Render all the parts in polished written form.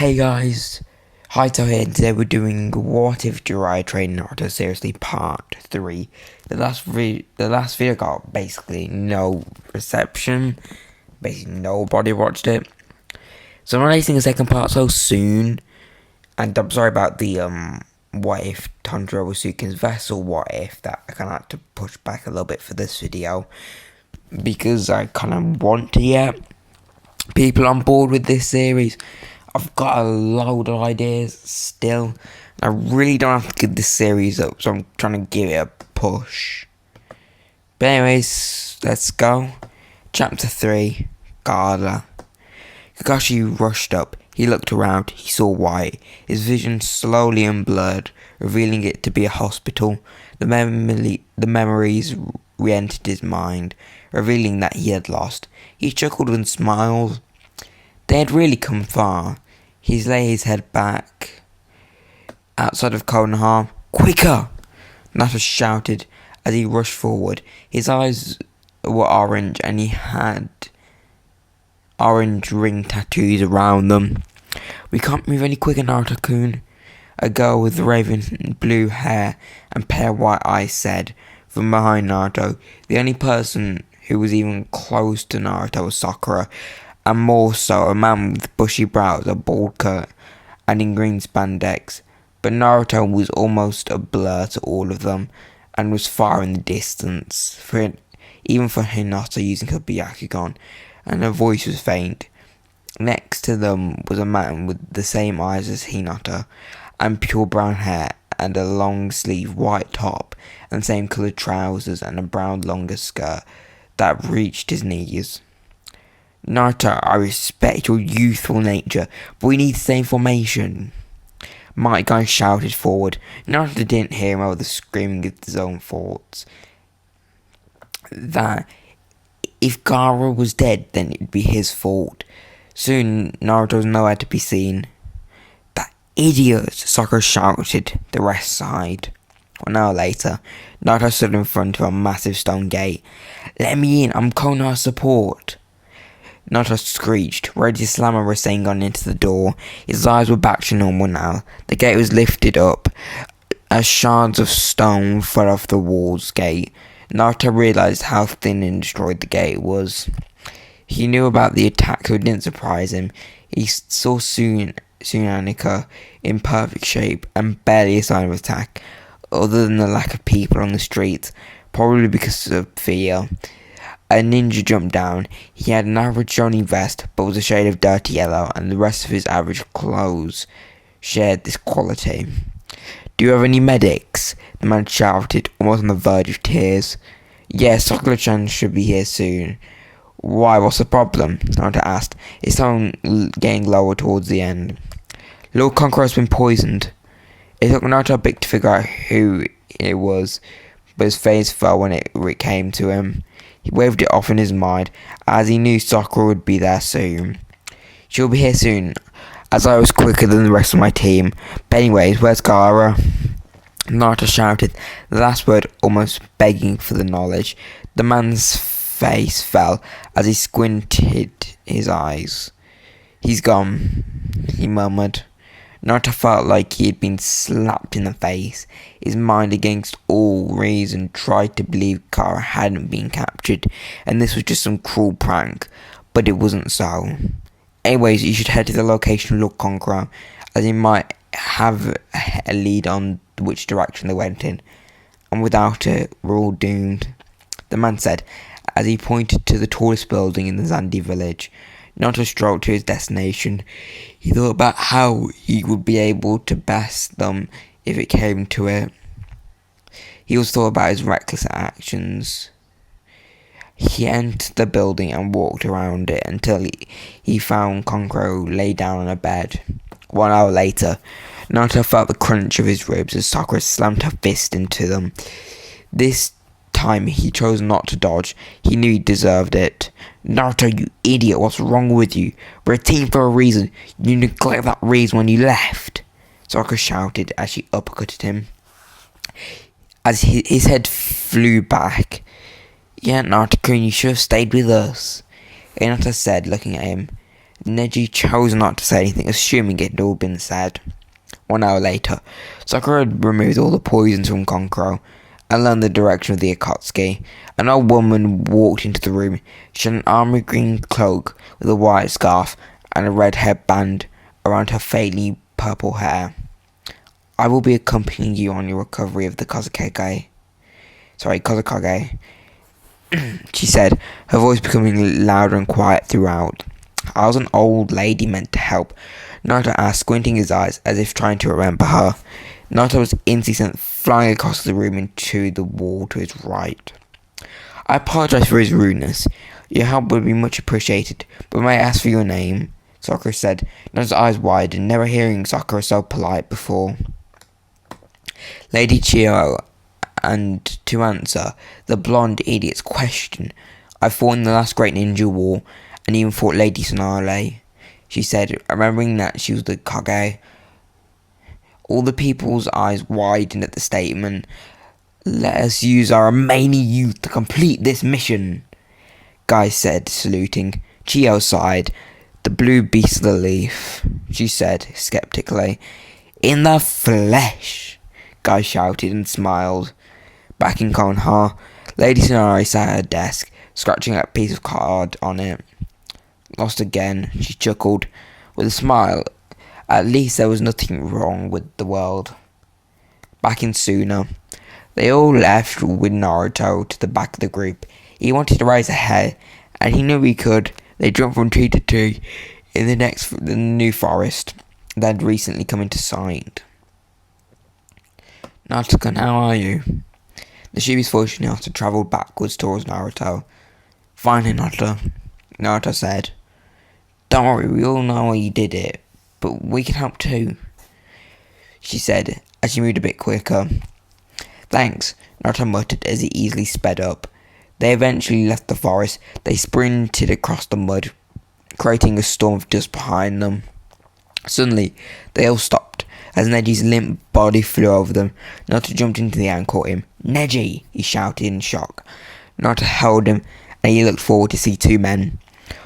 Hey guys, Haito here, and today we're doing What If Jiraiya Trained Naruto Seriously Part 3. The last video got basically no reception, basically nobody watched it. So I'm releasing a second part so soon, and I'm sorry about the What If Tanjiro was Sukin's vessel What If that I kinda had to push back a little bit for this video, because I kinda want to get people on board with this series. I've got a load of ideas still. I really don't have to give this series up, so I'm trying to give it a push. But anyways, let's go. Chapter 3, Gala. Kakashi rushed up. He looked around. He saw white. His vision slowly unblurred, revealing it to be a hospital. The memories re-entered his mind, revealing that he had lost. He chuckled and smiled. They had really come far. He lay his head back. Outside of Konoha, quicker! Naruto shouted as he rushed forward. His eyes were orange and he had orange ring tattoos around them. We can't move any quicker, Naruto-kun, a girl with raven blue hair and pale white eyes said from behind Naruto. The only person who was even close to Naruto was Sakura, and more so a man with bushy brows, a bald cut, and in green spandex. But Naruto was almost a blur to all of them, and was far in the distance, even for Hinata using her Byakugan, and her voice was faint. Next to them was a man with the same eyes as Hinata, and pure brown hair, and a long sleeve white top, and same coloured trousers, and a brown longer skirt that reached his knees. Naruto, I respect your youthful nature, but we need the same formation. Mighty Guy shouted forward. Naruto didn't hear him over the screaming of his own thoughts. That if Gaara was dead, then it'd be his fault. Soon, Naruto was nowhere to be seen. That idiot! Sakura shouted. The rest sighed. 1 hour later, Naruto stood in front of a massive stone gate. Let me in, I'm Konoha's support. Naruto screeched, ready to slam a Rasengan into the door. His eyes were back to normal now. The gate was lifted up as shards of stone fell off the wall's gate. Naruto realized how thin and destroyed the gate was. He knew about the attack, so it didn't surprise him. He saw Tsunanika in perfect shape and barely a sign of attack, other than the lack of people on the streets, probably because of fear. A ninja jumped down. He had an average shiny vest, but was a shade of dirty yellow, and the rest of his average clothes shared this quality. Do you have any medics? The man shouted, almost on the verge of tears. Yes, Sakura-chan should be here soon. Why, what's the problem? Naruto asked, his tone getting lower towards the end. Lord Conqueror has been poisoned. It took Naruto a bit to figure out who it was, but his face fell when it came to him. He waved it off in his mind, as he knew Sakura would be there soon. She'll be here soon, as I was quicker than the rest of my team. But anyways, where's Gaara? Naruto shouted, the last word almost begging for the knowledge. The man's face fell as he squinted his eyes. He's gone, he murmured. Naruto felt like he had been slapped in the face. His mind, against all reason, tried to believe Gaara hadn't been captured, and this was just some cruel prank, but it wasn't so. Anyways, you should head to the location of Lord Conqueror, as he might have a lead on which direction they went in, and without it, we're all doomed, the man said, as he pointed to the tallest building in the Zandi village. Naruto strolled to his destination. He thought about how he would be able to best them if it came to it. He also thought about his reckless actions. He entered the building and walked around it until he found Konkoro laid down on a bed. 1 hour later, Naruto felt the crunch of his ribs as Sakura slammed her fist into them. This time he chose not to dodge. He knew he deserved it. Naruto, you idiot, what's wrong with you? We're a team for a reason. You neglected that reason when you left. Sakura shouted as she uppercutted him. As his head flew back. Yeah, Naruto-kun, you should have stayed with us, Hinata said, looking at him. Neji chose not to say anything, assuming it had all been said. 1 hour later, Sakura had removed all the poisons from Konkoro and learned the direction of the Akatsuki. An old woman walked into the room. She had an army green cloak with a white scarf and a red headband around her faintly purple hair. I will be accompanying you on your recovery of the Kazekage, she said, her voice becoming louder and quiet throughout. I was an old lady meant to help, Naruto asked, squinting his eyes as if trying to remember her. Naruto was instantly sent flying across the room into the wall to his right. I apologize for his rudeness. Your help would be much appreciated, but may I ask for your name? Sakura said, Naruto's eyes widened, never hearing Sakura so polite before. Lady Chio, and to answer the blonde idiot's question, I fought in the last great ninja war, and even fought Lady Sonale, she said, remembering that she was the Kage. All the people's eyes widened at the statement. Let us use our remaining youth to complete this mission, Guy said, saluting. Chio sighed. The blue beast of the leaf, she said, skeptically. In the flesh, Guy shouted and smiled. Back in Konoha, Lady Sonari sat at her desk, scratching a piece of card on it. Lost again, she chuckled, with a smile. At least there was nothing wrong with the world. Back in Suna, they all left with Naruto to the back of the group. He wanted to raise a hair, and he knew he could. They jumped from tree to tree in the new forest that had recently come into sight. Naruto, how are you? The Shibi's voice Naruto travelled backwards towards Naruto. Fine, Naruto said. Don't worry, we all know you did it, but we can help too, she said as she moved a bit quicker. Thanks, Naruto muttered as he easily sped up. They eventually left the forest. They sprinted across the mud, creating a storm of dust behind them. Suddenly, they all stopped as Neji's limp body flew over them. Naruto jumped into the air and caught him. Neji, he shouted in shock. Naruto held him, and he looked forward to see two men.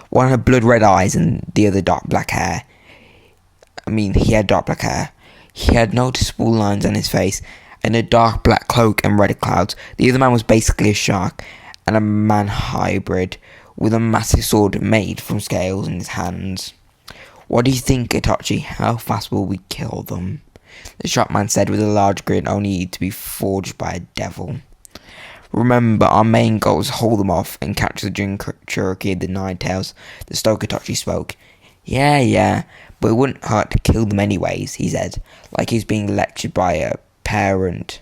One had blood-red eyes and the other dark black hair. He had dark black hair. He had noticeable lines on his face and a dark black cloak and red clouds. The other man was basically a shark and a man hybrid with a massive sword made from scales in his hands. What do you think, Itachi? How fast will we kill them? The shark man said with a large grin only to be forged by a devil. Remember, our main goal is to hold them off and catch the Jinchuriki of the Nine Tails. The stoic Itachi spoke. Yeah, but it wouldn't hurt to kill them anyways, he said, like he was being lectured by a parent.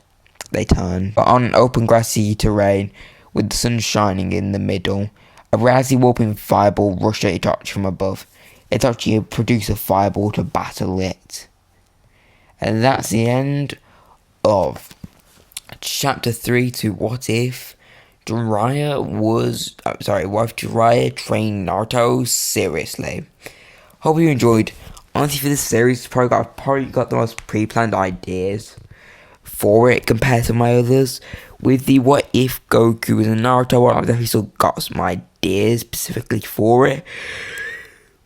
They turned. But on open grassy terrain, with the sun shining in the middle, a razzy warping fireball rushed at Itachi from above. Itachi had produced a fireball to battle it. And that's the end of Chapter 3 to What If Jiraiya trained Naruto seriously. Hope you enjoyed. Honestly, for this series, probably got the most pre-planned ideas for it compared to my others. With the What If Goku was a Naruto one, I've definitely still got some ideas specifically for it.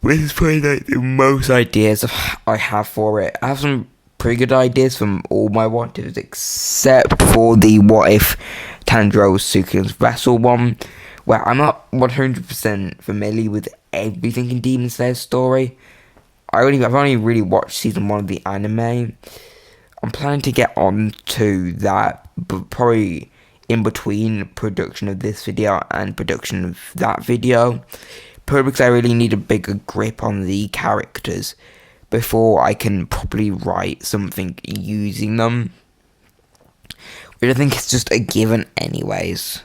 This is probably the most ideas I have for it. I have some pretty good ideas from all my what ifs, except for the What If Tanjiro Sukian's Vessel one, where I'm not 100% familiar with everything in Demon Slayer's story. I've only really watched season 1 of the anime. I'm planning to get on to that, but probably in between production of this video and production of that video. Probably because I really need a bigger grip on the characters before I can properly write something using them, which I think is just a given anyways.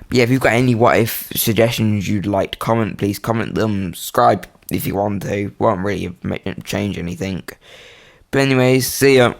But yeah, if you've got any what if suggestions you'd like to comment, please comment them. Subscribe if you want to. Won't really change anything. But anyways, see ya.